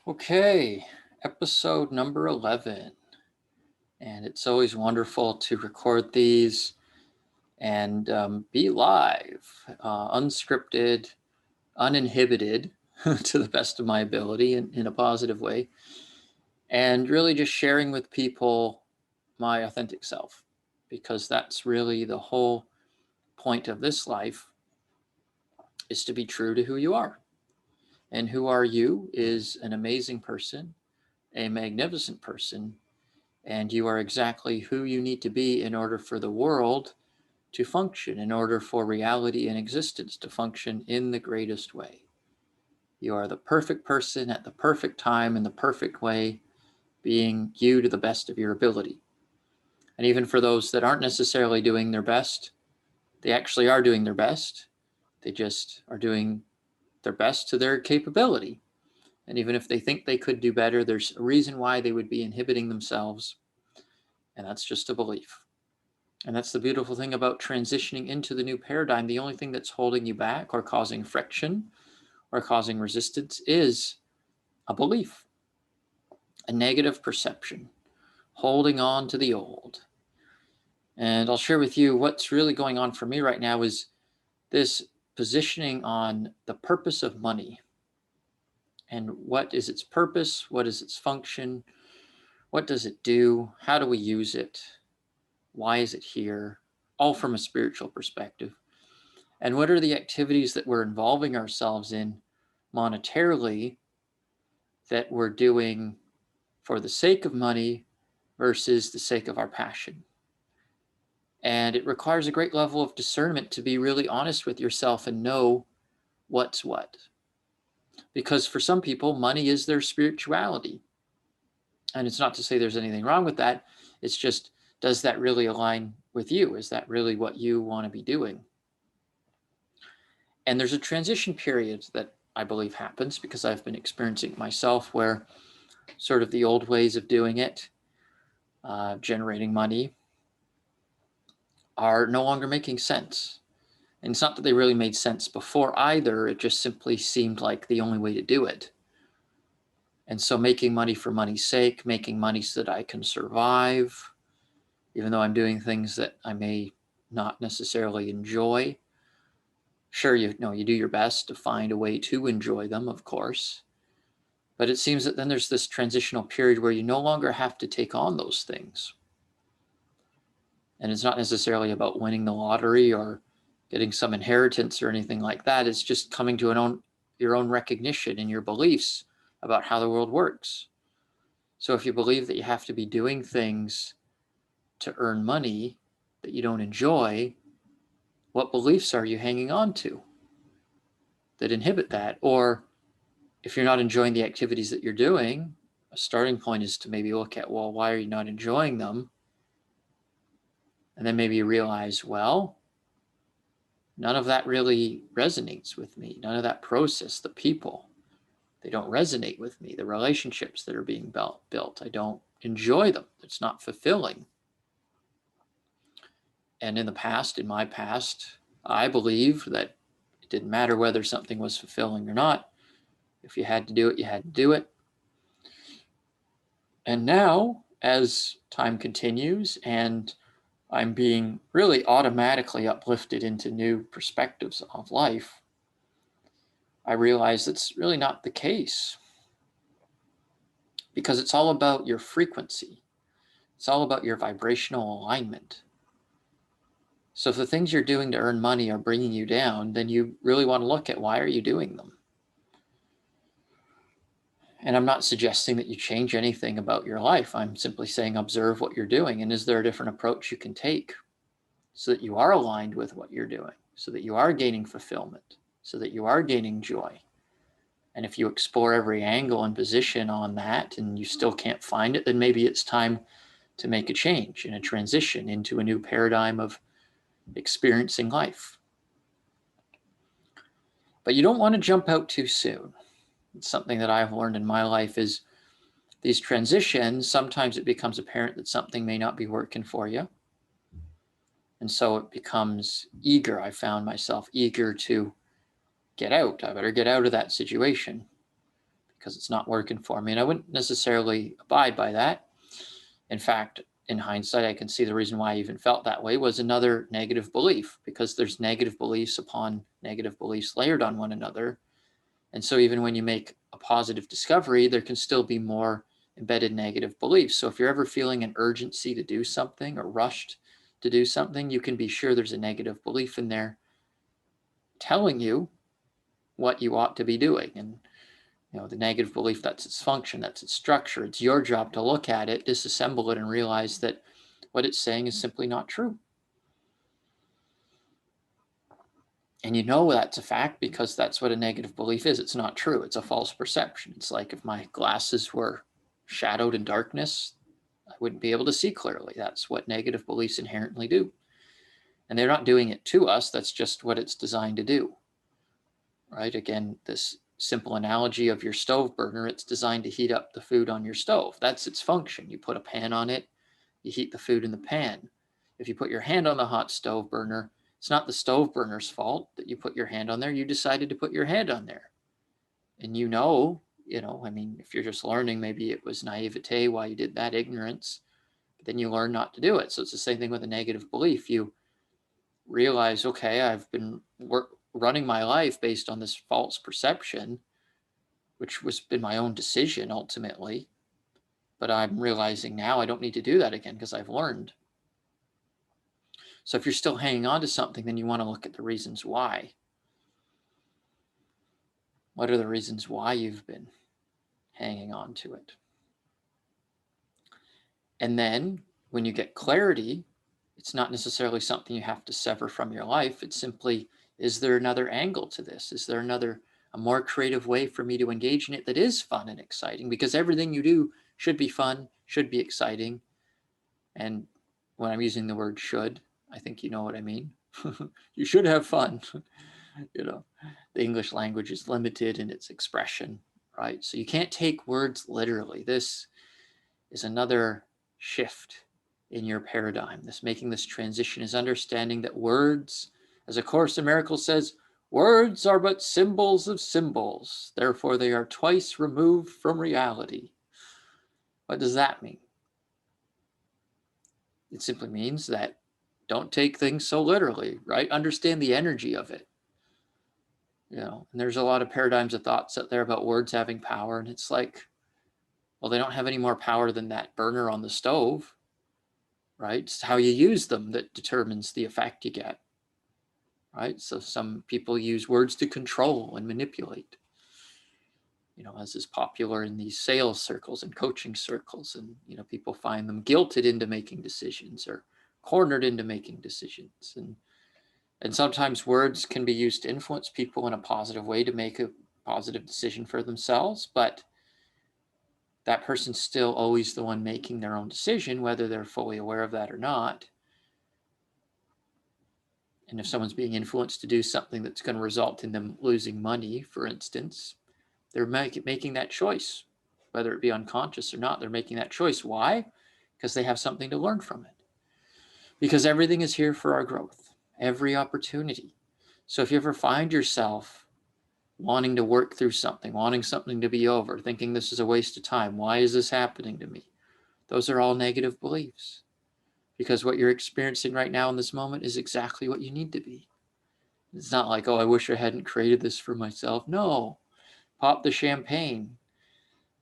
Okay, episode number 11. And it's always wonderful to record these and be live, unscripted, uninhibited to the best of my ability in a positive way, and really just sharing with people my authentic self, because that's really the whole point of this life, is to be true to who you are. And who are you is an amazing person, a magnificent person, and you are exactly who you need to be in order for the world to function, in order for reality and existence to function in the greatest way. You are the perfect person at the perfect time in the perfect way, being you to the best of your ability. And even for those that aren't necessarily doing their best, they actually are doing their best. They just are doing their best to their capability. And even if they think they could do better, there's a reason why they would be inhibiting themselves. And that's just a belief. And that's the beautiful thing about transitioning into the new paradigm. The only thing that's holding you back or causing friction or causing resistance is a belief, a negative perception, holding on to the old. And I'll share with you what's really going on for me right now is this positioning on the purpose of money. And what is its purpose? What is its function? What does it do? How do we use it? Why is it here? All from a spiritual perspective. And what are the activities that we're involving ourselves in monetarily that we're doing for the sake of money versus the sake of our passion? And it requires a great level of discernment to be really honest with yourself and know what's what. Because for some people, money is their spirituality. And it's not to say there's anything wrong with that. It's just, does that really align with you? Is that really what you want to be doing? And there's a transition period that I believe happens because I've been experiencing it myself, where sort of the old ways of doing it, generating money, are no longer making sense. And it's not that they really made sense before either. It just simply seemed like the only way to do it. And so making money for money's sake, making money so that I can survive, even though I'm doing things that I may not necessarily enjoy. Sure, you do your best to find a way to enjoy them, of course. But it seems that then there's this transitional period where you no longer have to take on those things. And it's not necessarily about winning the lottery or getting some inheritance or anything like that. It's just coming to your own recognition and your beliefs about how the world works. So if you believe that you have to be doing things to earn money that you don't enjoy, what beliefs are you hanging on to that inhibit that? Or if you're not enjoying the activities that you're doing, a starting point is to maybe look at, well, why are you not enjoying them? And then maybe you realize, well, none of that really resonates with me. None of that process, the people, they don't resonate with me. The relationships that are being built, I don't enjoy them. It's not fulfilling. And in my past, I believed that it didn't matter whether something was fulfilling or not. If you had to do it, you had to do it. And now, as time continues and I'm being really automatically uplifted into new perspectives of life, I realize that's really not the case, because it's all about your frequency. It's all about your vibrational alignment. So if the things you're doing to earn money are bringing you down, then you really want to look at, why are you doing them? And I'm not suggesting that you change anything about your life. I'm simply saying observe what you're doing. And is there a different approach you can take so that you are aligned with what you're doing, so that you are gaining fulfillment, so that you are gaining joy? And if you explore every angle and position on that and you still can't find it, then maybe it's time to make a change and a transition into a new paradigm of experiencing life. But you don't want to jump out too soon. It's something that I've learned in my life is these transitions, sometimes it becomes apparent that something may not be working for you. And so it becomes eager. I found myself eager to get out. I better get out of that situation because it's not working for me. And I wouldn't necessarily abide by that. In fact, in hindsight, I can see the reason why I even felt that way was another negative belief, because there's negative beliefs upon negative beliefs layered on one another. And so even when you make a positive discovery, there can still be more embedded negative beliefs. So if you're ever feeling an urgency to do something or rushed to do something, you can be sure there's a negative belief in there telling you what you ought to be doing. And the negative belief, that's its function, that's its structure. It's your job to look at it, disassemble it, and realize that what it's saying is simply not true. And that's a fact because that's what a negative belief is. It's not true. It's a false perception. It's like if my glasses were shadowed in darkness, I wouldn't be able to see clearly. That's what negative beliefs inherently do. And they're not doing it to us. That's just what it's designed to do. Right? Again, this simple analogy of your stove burner, it's designed to heat up the food on your stove. That's its function. You put a pan on it, you heat the food in the pan. If you put your hand on the hot stove burner, it's not the stove burner's fault that you put your hand on there. You decided to put your hand on there. And if you're just learning, maybe it was naivete why you did that, ignorance, but then you learn not to do it. So it's the same thing with a negative belief. You realize, okay, I've been running my life based on this false perception, which was been my own decision ultimately. But I'm realizing now I don't need to do that again because I've learned. So if you're still hanging on to something, then you want to look at the reasons why. What are the reasons why you've been hanging on to it? And then when you get clarity, it's not necessarily something you have to sever from your life. It's simply, is there another angle to this? Is there a more creative way for me to engage in it that is fun and exciting? Because everything you do should be fun, should be exciting. And when I'm using the word should, I think you know what I mean. You should have fun. The English language is limited in its expression, right? So you can't take words literally. This is another shift in your paradigm. Making this transition is understanding that words, as A Course in Miracles says, words are but symbols of symbols. Therefore, they are twice removed from reality. What does that mean? It simply means that don't take things so literally, right? Understand the energy of it. And there's a lot of paradigms of thoughts out there about words having power. And it's like, well, they don't have any more power than that burner on the stove, right? It's how you use them that determines the effect you get, right? So some people use words to control and manipulate, as is popular in these sales circles and coaching circles. And, people find them guilted into making decisions or cornered into making decisions. And sometimes words can be used to influence people in a positive way to make a positive decision for themselves, but that person's still always the one making their own decision, whether they're fully aware of that or not. And if someone's being influenced to do something that's going to result in them losing money, for instance, they're making that choice, whether it be unconscious or not. They're making that choice. Why? Because they have something to learn from it. Because everything is here for our growth, every opportunity. So if you ever find yourself wanting to work through something, wanting something to be over, thinking this is a waste of time, why is this happening to me? Those are all negative beliefs. Because what you're experiencing right now in this moment is exactly what you need to be. It's not like, oh, I wish I hadn't created this for myself. No, pop the champagne.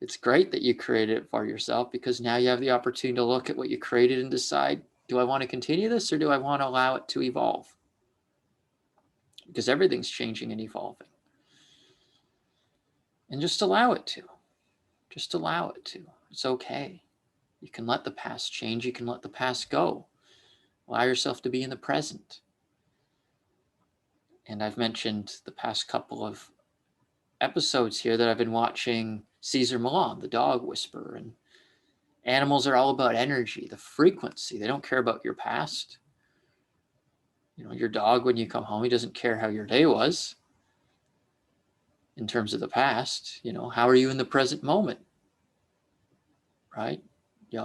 It's great that you created it for yourself because now you have the opportunity to look at what you created and decide, do I want to continue this or do I want to allow it to evolve? Because everything's changing and evolving. And just allow it to. Just allow it to. It's okay. You can let the past change. You can let the past go. Allow yourself to be in the present. And I've mentioned the past couple of episodes here that I've been watching Caesar Milan, the dog whisperer. And animals are all about energy, the frequency. They don't care about your past. Your dog, when you come home, he doesn't care how your day was in terms of the past. How are you in the present moment? Right?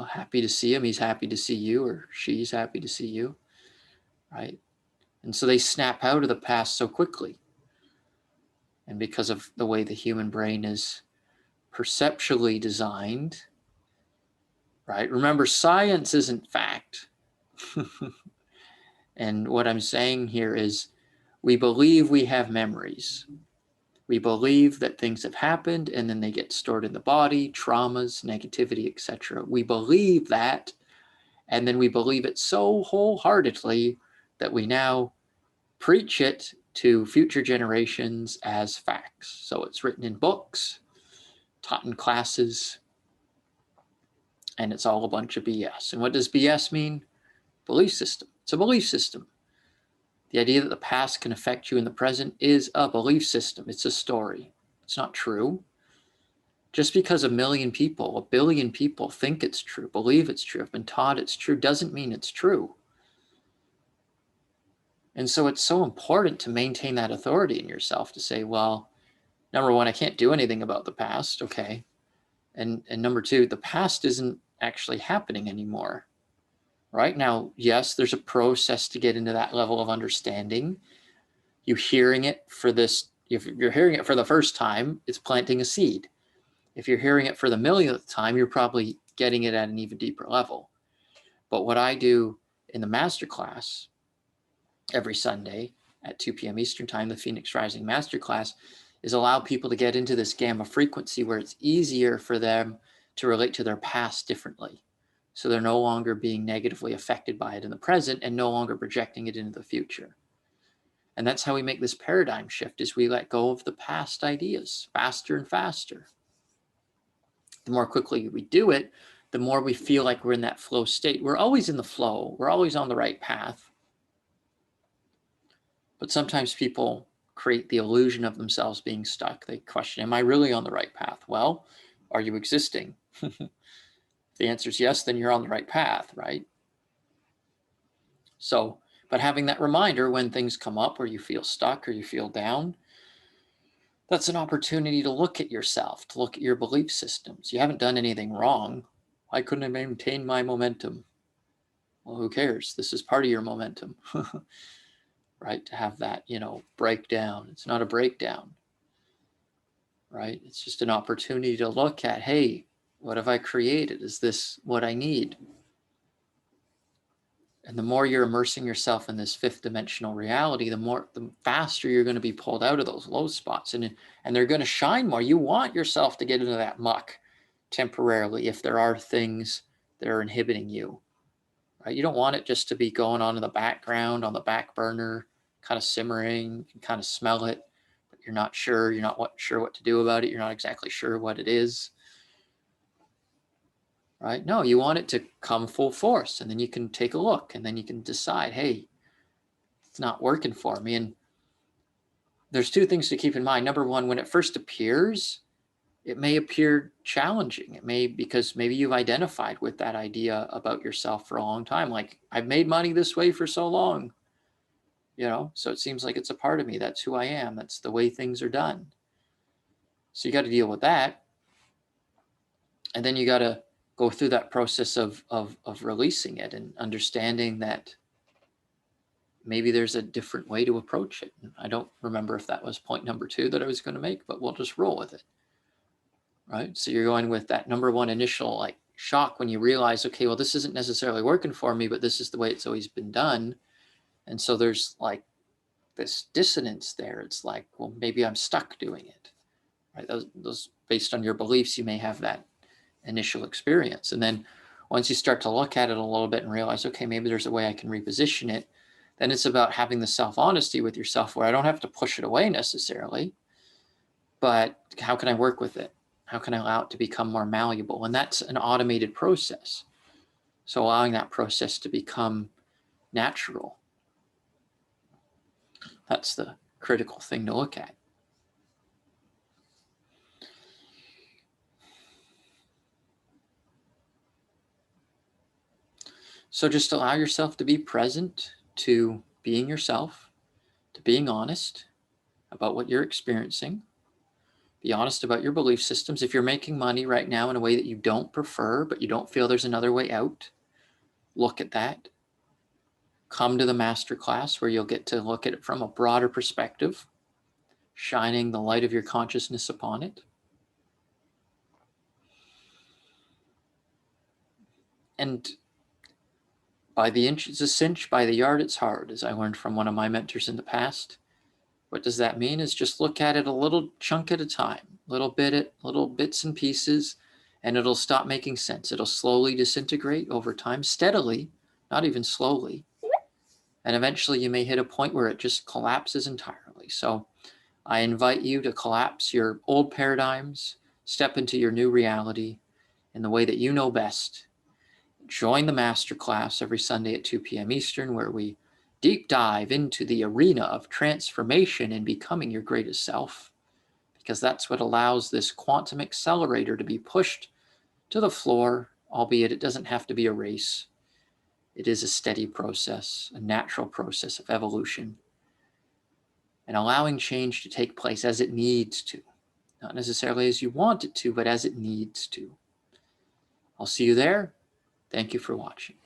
Happy to see him. He's happy to see you, or she's happy to see you. Right? And so they snap out of the past so quickly. And because of the way the human brain is perceptually designed, right? Remember, science isn't fact. And what I'm saying here is we believe we have memories. We believe that things have happened and then they get stored in the body, traumas, negativity, etc. We believe that, and then we believe it so wholeheartedly that we now preach it to future generations as facts. So it's written in books, taught in classes, and it's all a bunch of BS. And what does BS mean? Belief system. It's a belief system. The idea that the past can affect you in the present is a belief system. It's a story. It's not true. Just because a million people, a billion people think it's true, believe it's true, have been taught it's true, doesn't mean it's true. And so it's so important to maintain that authority in yourself to say, well, number one, I can't do anything about the past. Okay. And number two, the past isn't actually happening anymore. Right now, yes, there's a process to get into that level of understanding. You're hearing it for this. If you're hearing it for the first time, it's planting a seed. If you're hearing it for the millionth time, you're probably getting it at an even deeper level. But what I do in the masterclass every Sunday at 2 p.m. Eastern Time, the Phoenix Rising Masterclass, is allow people to get into this gamma frequency where it's easier for them to relate to their past differently. So they're no longer being negatively affected by it in the present and no longer projecting it into the future. And that's how we make this paradigm shift, is we let go of the past ideas faster and faster. The more quickly we do it, the more we feel like we're in that flow state. We're always in the flow. We're always on the right path. But sometimes people create the illusion of themselves being stuck. They question, am I really on the right path? Well, are you existing? If the answer is yes, then you're on the right path, right? So, but having that reminder when things come up or you feel stuck or you feel down, that's an opportunity to look at yourself, to look at your belief systems. You haven't done anything wrong. Why couldn't I maintain my momentum? Well, who cares? This is part of your momentum, right? To have that, breakdown. It's not a breakdown, right? It's just an opportunity to look at, hey, what have I created? Is this what I need? And the more you're immersing yourself in this fifth dimensional reality, the faster you're going to be pulled out of those low spots, and they're going to shine more. You want yourself to get into that muck temporarily if there are things that are inhibiting you, right? You don't want it just to be going on in the background, on the back burner, kind of simmering. You can kind of smell it, but you're not sure. You're not sure what to do about it. You're not exactly sure what it is. Right? No, you want it to come full force, and then you can take a look, and then you can decide, hey, it's not working for me. And there's two things to keep in mind. Number one, when it first appears, it may appear challenging. It may, because maybe you've identified with that idea about yourself for a long time. Like, I've made money this way for so long, so it seems like it's a part of me. That's who I am. That's the way things are done. So you got to deal with that. And then you got to go through that process of releasing it and understanding that maybe there's a different way to approach it. I don't remember if that was point number 2 that I was going to make, but we'll just roll with it. Right? So you're going with that number one initial shock when you realize, okay, well, this isn't necessarily working for me, but this is the way it's always been done. And so there's this dissonance there. It's like, well, maybe I'm stuck doing it. Right? Those based on your beliefs, you may have that initial experience. And then once you start to look at it a little bit and realize, okay, maybe there's a way I can reposition it, then it's about having the self-honesty with yourself where I don't have to push it away necessarily, but how can I work with it? How can I allow it to become more malleable? And that's an automated process. So allowing that process to become natural. That's the critical thing to look at. So just allow yourself to be present to being yourself, to being honest about what you're experiencing. Be honest about your belief systems. If you're making money right now in a way that you don't prefer, but you don't feel there's another way out, look at that. Come to the masterclass where you'll get to look at it from a broader perspective, shining the light of your consciousness upon it. And by the inch it's a cinch, by the yard it's hard, as I learned from one of my mentors in the past. What does that mean? Is just look at it a little chunk at a time, little bits and pieces, and it'll stop making sense. It'll slowly disintegrate over time, steadily, not even slowly. And eventually you may hit a point where it just collapses entirely. So I invite you to collapse your old paradigms, step into your new reality in the way that you know best. Join the masterclass every Sunday at 2 p.m. Eastern, where we deep dive into the arena of transformation and becoming your greatest self, because that's what allows this quantum accelerator to be pushed to the floor, albeit it doesn't have to be a race. It is a steady process, a natural process of evolution, and allowing change to take place as it needs to, not necessarily as you want it to, but as it needs to. I'll see you there. Thank you for watching.